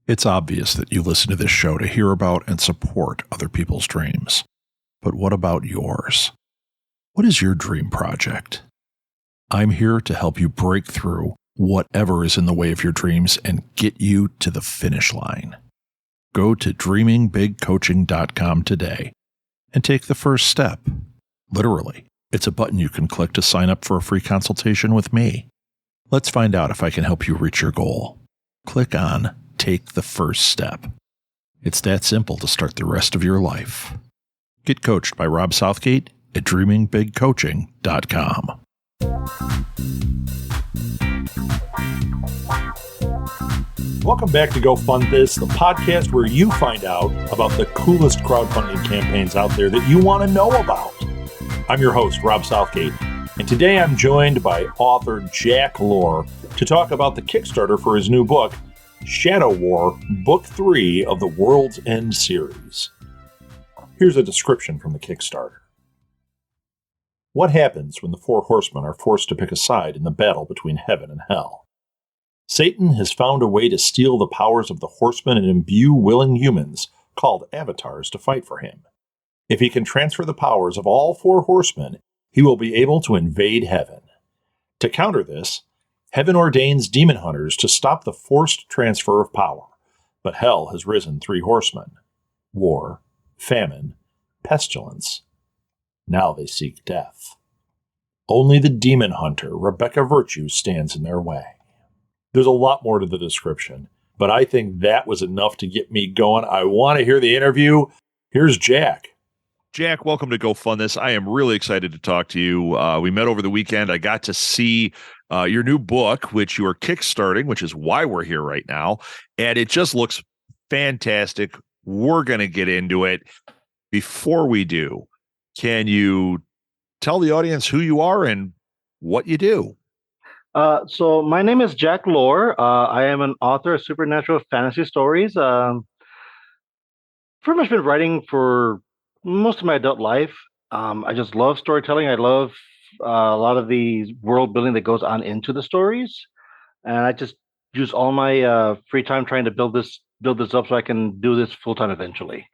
It's obvious that you listen to this show to hear about and support other people's dreams. But what about yours? What is your dream project? I'm here to help you break through whatever is in the way of your dreams and get you to the finish line. Go to dreamingbigcoaching.com today and take the first step. Literally, it's a button you can click to sign up for a free consultation with me. Let's find out if I can help you reach your goal. Click on Take the First Step. It's that simple to start the rest of your life. Get coached by Rob Southgate at dreamingbigcoaching.com. Welcome back to Go Fund This, the podcast where you find out about the coolest crowdfunding campaigns out there that you want to know about. I'm your host, Rob Southgate, and today I'm joined by author Jak Lore to talk about the Kickstarter for his new book, Shadow War, Book 3 of the World's End series. Here's a description from the Kickstarter. What happens when the four horsemen are forced to pick a side in the battle between heaven and hell? Satan has found a way to steal the powers of the horsemen and imbue willing humans, called avatars, to fight for him. If he can transfer the powers of all four horsemen, he will be able to invade heaven. To counter this, heaven ordains demon hunters to stop the forced transfer of power, but hell has risen three horsemen: war, famine, pestilence. Now they seek death. Only the demon hunter, Rebecca Virtue, stands in their way. There's a lot more to the description, but I think that was enough to get me going. I want to hear the interview. Here's Jak. Jak, welcome to Go Fund This. I am really excited to talk to you. We met over the weekend. I got to see your new book, which you are kickstarting, which is why we're here right now. And it just looks fantastic. We're going to get into it. Before we do, can you tell the audience who you are and what you do? So my name is Jak Lore. I am an author of supernatural fantasy stories. Pretty much been writing for most of my adult life. I just love storytelling. I love a lot of the world building that goes on into the stories, and I just use all my free time trying to build this up so I can do this full time eventually.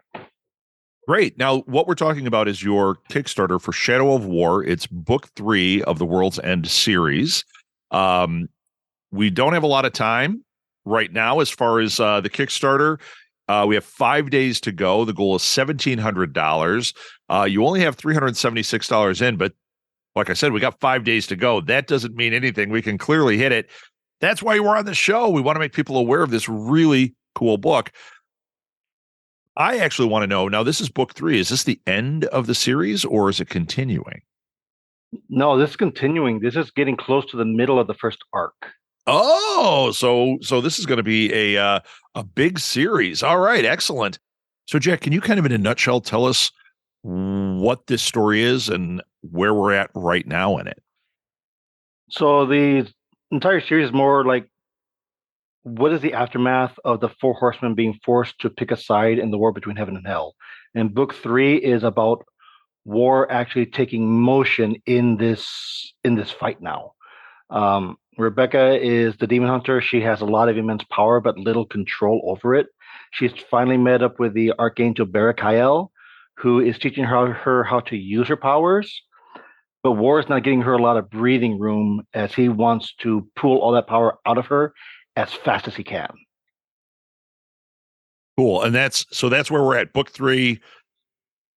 Great. Now, what we're talking about is your Kickstarter for Shadow of War. It's book 3 of the World's End series. We don't have a lot of time right now as far as the Kickstarter. We have 5 days to go. The goal is $1,700. You only have $376 in, but like I said, we got 5 days to go. That doesn't mean anything. We can clearly hit it. That's why we're on the show. We want to make people aware of this really cool book. I actually want to know, now this is book 3. Is this the end of the series or is it continuing? No, this is continuing. This is getting close to the middle of the first arc. Oh, so this is going to be a big series. All right, excellent. So, Jak, can you kind of in a nutshell tell us what this story is and where we're at right now in it? So the entire series is more like, what is the aftermath of the four horsemen being forced to pick a side in the war between heaven and hell? And book 3 is about war actually taking motion in this fight now. Rebecca is the demon hunter. She has a lot of immense power, but little control over it. She's finally met up with the Archangel Barakael, who is teaching her how to use her powers. But War is not getting her a lot of breathing room as he wants to pull all that power out of her as fast as he can. Cool. And that's where we're at. Book 3.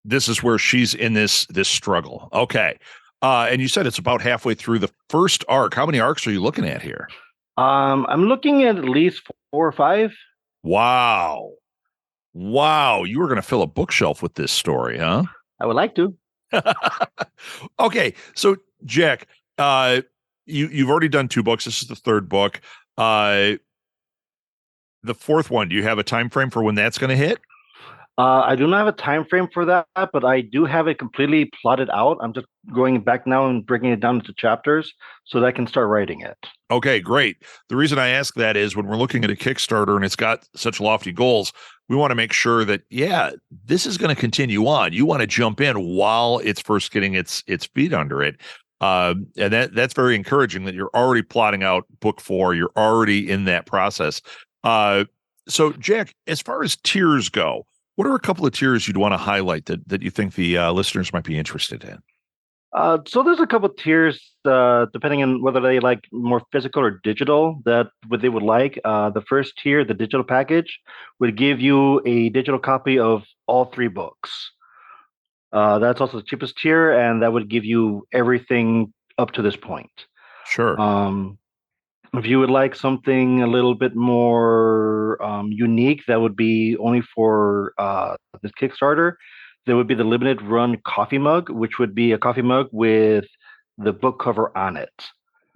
This is where she's in this struggle. Okay. And you said it's about halfway through the first arc. How many arcs are you looking at here? I'm looking at least 4 or 5. Wow. You were going to fill a bookshelf with this story, huh? I would like to. Okay. So, Jak, you've already done 2 books. This is the 3rd book. The 4th one, do you have a time frame for when that's going to hit? I do not have a time frame for that, but I do have it completely plotted out. I'm just going back now and breaking it down into chapters so that I can start writing it. Okay, great. The reason I ask that is when we're looking at a Kickstarter and it's got such lofty goals, we want to make sure that, this is going to continue on. You want to jump in while it's first getting its feet under it. And that's very encouraging that you're already plotting out book 4. You're already in that process. So, Jack, as far as tiers go, what are a couple of tiers you'd want to highlight that you think the listeners might be interested in? So there's a couple tiers, depending on whether they like more physical or digital, that what they would like. The first tier, the digital package, would give you a digital copy of all three books. That's also the cheapest tier, and that would give you everything up to this point. Sure. If you would like something a little bit more unique, that would be only for this Kickstarter. There would be the limited run coffee mug, which would be a coffee mug with the book cover on it.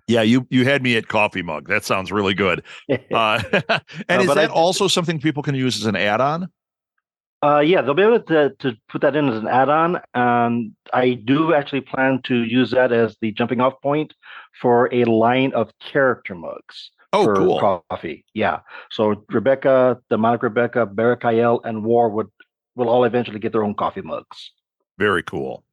Yeah, you had me at coffee mug. That sounds really good. And is that also something people can use as an add-on? Yeah, they'll be able to put that in as an add-on. And I do actually plan to use that as the jumping off point for a line of character mugs for cool. coffee. Yeah. So Rebecca, demonic Rebecca, Barakael, and War will all eventually get their own coffee mugs. Very cool.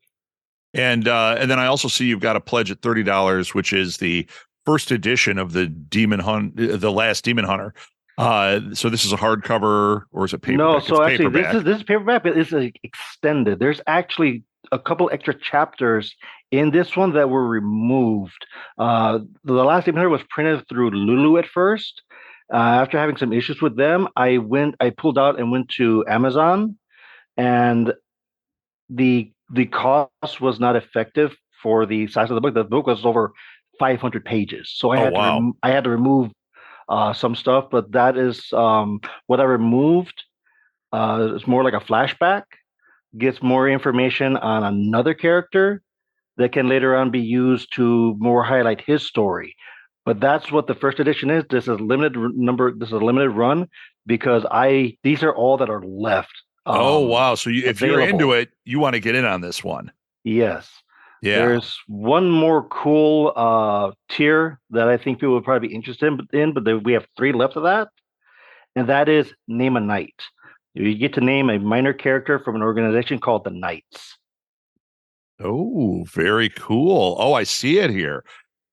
And then I also see you've got a pledge at $30, which is the first edition of the the Last Demon Hunter. So this is a hardcover, or is it paperback? No, so it's actually paperback. this is paperback, but it's extended. There's actually a couple extra chapters in this one that were removed. The Last Demon Hunter was printed through Lulu at first. After having some issues with them, I pulled out and went to Amazon, and the cost was not effective for the size of the book. The book was over 500 pages, so I had to remove some stuff, but that is what I removed. It's more like a flashback, gets more information on another character that can later on be used to more highlight his story. But that's what the first edition is. This is limited number. This is a limited run because these are all that are left. Oh wow! So if you're into it, you want to get in on this one. Yes. Yeah. There's one more cool tier that I think people would probably be interested in, but we have 3 left of that, and that is name a knight. You get to name a minor character from an organization called the Knights. Oh, very cool. Oh, I see it here.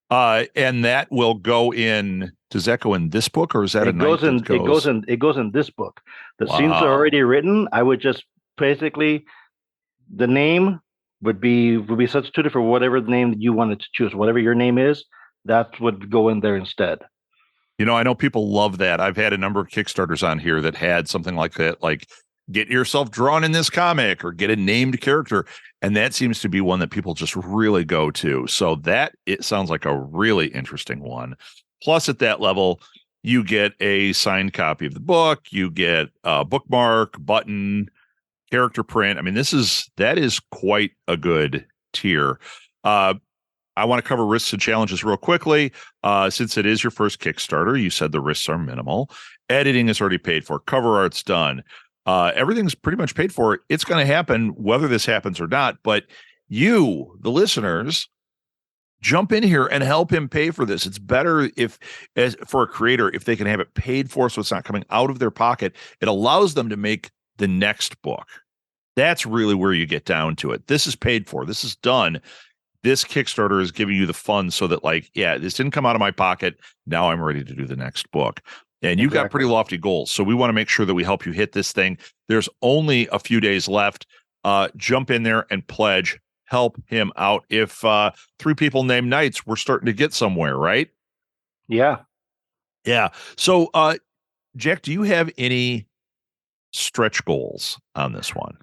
And that will go in. Does that go in this book, or is that it goes in this book? The scenes are already written. I would just basically the name would be substituted for whatever the name that you wanted to choose. Whatever your name is, that would go in there instead. You know, I know people love that. I've had a number of Kickstarters on here that had something like that, like get yourself drawn in this comic or get a named character. And that seems to be one that people just really go to. So it sounds like a really interesting one. Plus, at that level, you get a signed copy of the book, you get a bookmark, button, character print. I mean, that is quite a good tier. I want to cover risks and challenges real quickly. Since it is your first Kickstarter, you said the risks are minimal. Editing is already paid for. Cover art's done. Everything's pretty much paid for. It's going to happen whether this happens or not. But you, the listeners, jump in here and help him pay for this. It's better for a creator, if they can have it paid for so it's not coming out of their pocket. It allows them to make the next book. That's really where you get down to it. This is paid for. This is done. This Kickstarter is giving you the funds so that, this didn't come out of my pocket. Now I'm ready to do the next book. And you've got pretty lofty goals. So we want to make sure that we help you hit this thing. There's only a few days left. Jump in there and pledge. Help him out. If 3 people named Knights, we're starting to get somewhere, right? Yeah. Yeah. So, Jack, do you have any stretch goals on this one?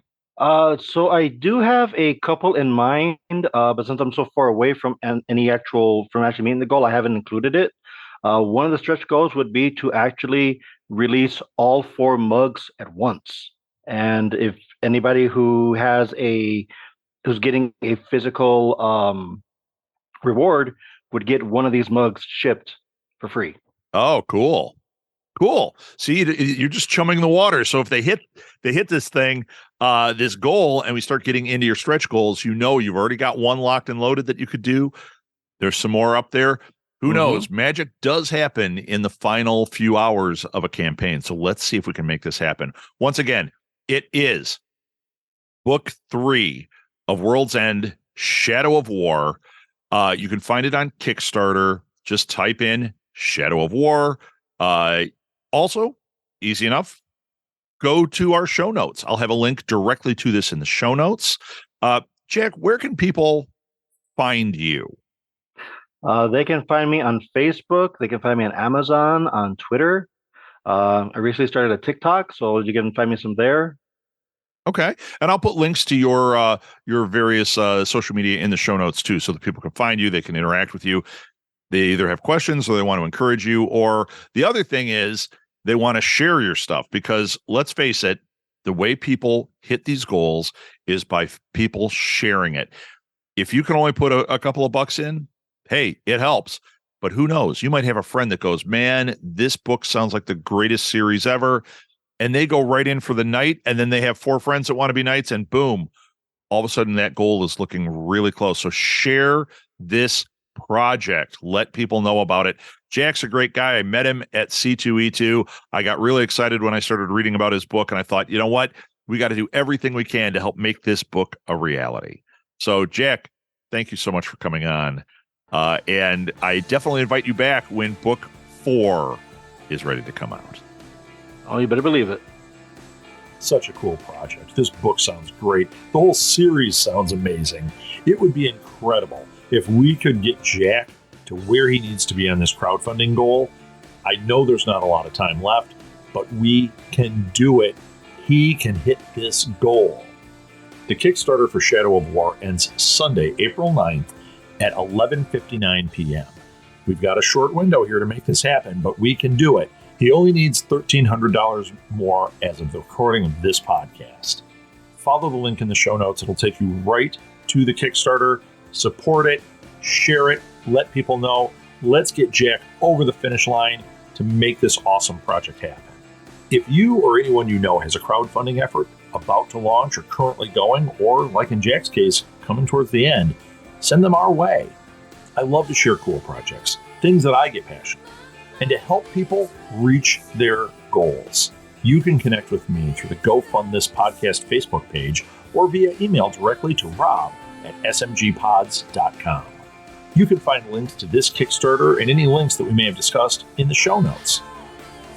So I do have a couple in mind, but since I'm so far away from actually meeting the goal, I haven't included it. One of the stretch goals would be to actually release all 4 mugs at once. And if anybody who's getting a physical reward would get one of these mugs shipped for free. Oh, cool. Cool. See, you're just chumming the water. So if they hit this thing, this goal, and we start getting into your stretch goals, you've already got one locked and loaded that you could do. There's some more up there. Who knows? Magic does happen in the final few hours of a campaign. So let's see if we can make this happen. Once again, it is book 3 of World's End, Shadow of War. You can find it on Kickstarter. Just type in Shadow of War. Also, Easy enough. Go to our show notes. I'll have a link directly to this in the show notes. Jak, where can people find you? They can find me on Facebook. They can find me on Amazon, on Twitter. I recently started a TikTok, so you can find me some there. Okay. And I'll put links to your various social media in the show notes too, so that people can find you, they can interact with you. They either have questions or they want to encourage you, or the other thing is they want to share your stuff, because let's face it, the way people hit these goals is by people sharing it. If you can only put a couple of bucks in, hey, it helps. But who knows? You might have a friend that goes, man, this book sounds like the greatest series ever. And they go right in for the night, and then they have 4 friends that want to be knights, and boom, all of a sudden that goal is looking really close. So share this project. Let people know about it. Jak's a great guy. I met him at C2E2. I got really excited when I started reading about his book, and I thought, you know what? We got to do everything we can to help make this book a reality. So, Jak, thank you so much for coming on. And I definitely invite you back when book 4 is ready to come out. Oh, you better believe it. Such a cool project. This book sounds great. The whole series sounds amazing. It would be incredible if we could get Jak to where he needs to be on this crowdfunding goal. I know there's not a lot of time left, but we can do it. He can hit this goal. The Kickstarter for Shadow of War ends Sunday, April 9th at 11:59 p.m. We've got a short window here to make this happen, but we can do it. He only needs $1,300 more as of the recording of this podcast. Follow the link in the show notes. It'll take you right to the Kickstarter. Support it, share it, let people know. Let's get Jak over the finish line to make this awesome project happen. If you or anyone you know has a crowdfunding effort about to launch or currently going, or like in Jak's case, coming towards the end, send them our way. I love to share cool projects, things that I get passionate about, and to help people reach their goals. You can connect with me through the Go Fund This Podcast Facebook page or via email directly to rob@smgpods.com. You can find links to this Kickstarter and any links that we may have discussed in the show notes.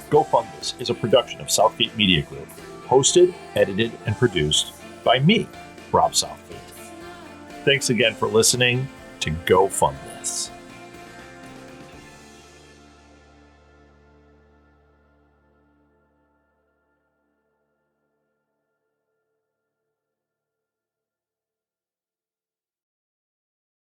Go Fund This is a production of Southgate Media Group, hosted, edited, and produced by me, Rob Southgate. Thanks again for listening to Go Fund This.